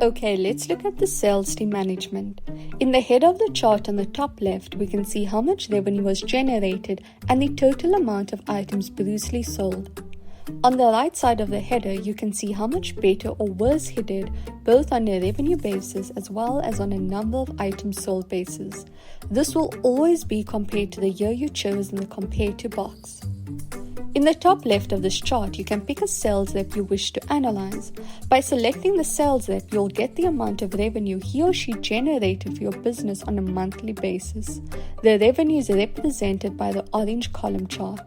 Okay, let's look at the sales team management. In the head of the chart on the top left, we can see how much revenue was generated and the total amount of items Bruce Lee sold. On the right side of the header, you can see how much better or worse he did, both on a revenue basis as well as on a number of items sold basis. This will always be compared to the year you chose in the Compare To box. In the top left of this chart, you can pick a sales rep you wish to analyze. By selecting the sales rep, you'll get the amount of revenue he or she generated for your business on a monthly basis. The revenue is represented by the orange column chart.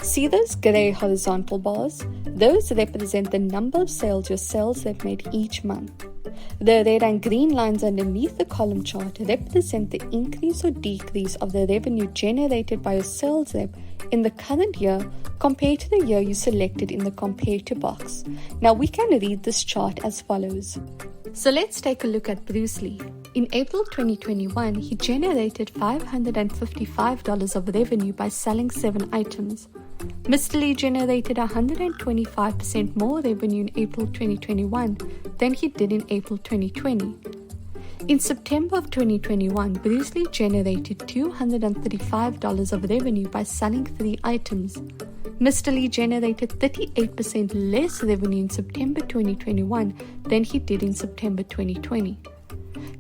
See those gray horizontal bars? Those represent the number of sales your sales rep made each month. The red and green lines underneath the column chart represent the increase or decrease of the revenue generated by your sales rep in the current year compared to the year you selected in the Compare To box. Now we can read this chart as follows. So let's take a look at Bruce Lee. In April 2021, he generated $555 of revenue by selling 7 items. Mr. Lee generated 125% more revenue in April 2021 than he did in April 2020. In September of 2021, Bruce Lee generated $235 of revenue by selling 3 items. Mr. Lee generated 38% less revenue in September 2021 than he did in September 2020.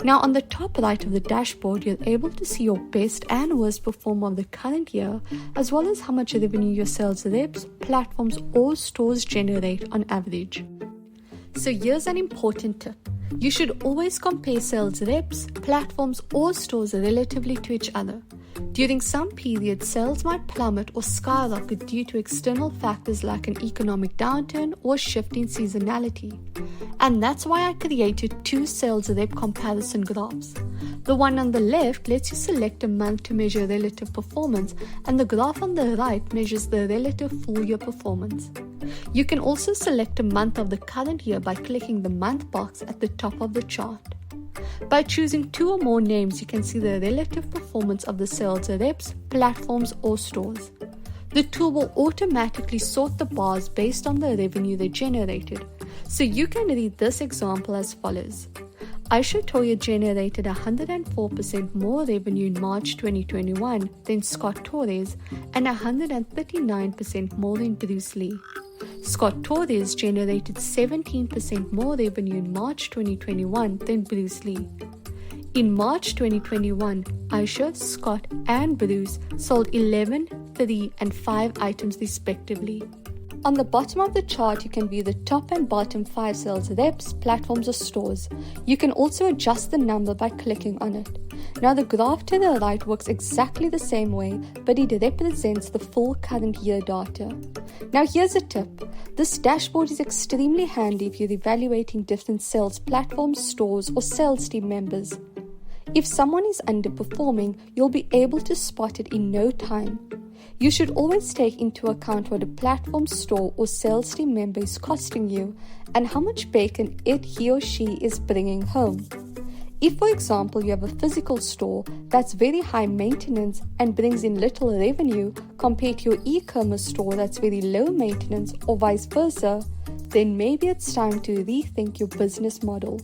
Now on the top right of the dashboard, you're able to see your best and worst performer of the current year, as well as how much revenue your sales reps, platforms, or stores generate on average. So here's an important tip. You should always compare sales reps, platforms, or stores relatively to each other. During some periods, sales might plummet or skyrocket due to external factors like an economic downturn or shift in seasonality. And that's why I created 2 sales rep comparison graphs. The one on the left lets you select a month to measure relative performance, and the graph on the right measures the relative full year performance. You can also select a month of the current year by clicking the month box at the top of the chart. By choosing 2 or more names, you can see the relative performance of the sales reps, platforms, or stores. The tool will automatically sort the bars based on the revenue they generated. So you can read this example as follows. Aisha Toya generated 104% more revenue in March 2021 than Scott Torres and 139% more than Bruce Lee. Scott Torres generated 17% more revenue in March 2021 than Bruce Lee. In March 2021, Aisha, Scott, and Bruce sold 11, 3, and 5 items respectively. On the bottom of the chart, you can view the top and bottom 5 sales reps, platforms, or stores. You can also adjust the number by clicking on it. Now the graph to the right works exactly the same way, but it represents the full current year data. Now here's a tip. This dashboard is extremely handy if you're evaluating different sales platforms, stores, or sales team members. If someone is underperforming, you'll be able to spot it in no time. You should always take into account what a platform, store, or sales team member is costing you and how much bacon he or she is bringing home. If, for example, you have a physical store that's very high maintenance and brings in little revenue compared to your e-commerce store that's very low maintenance or vice versa, then maybe it's time to rethink your business model.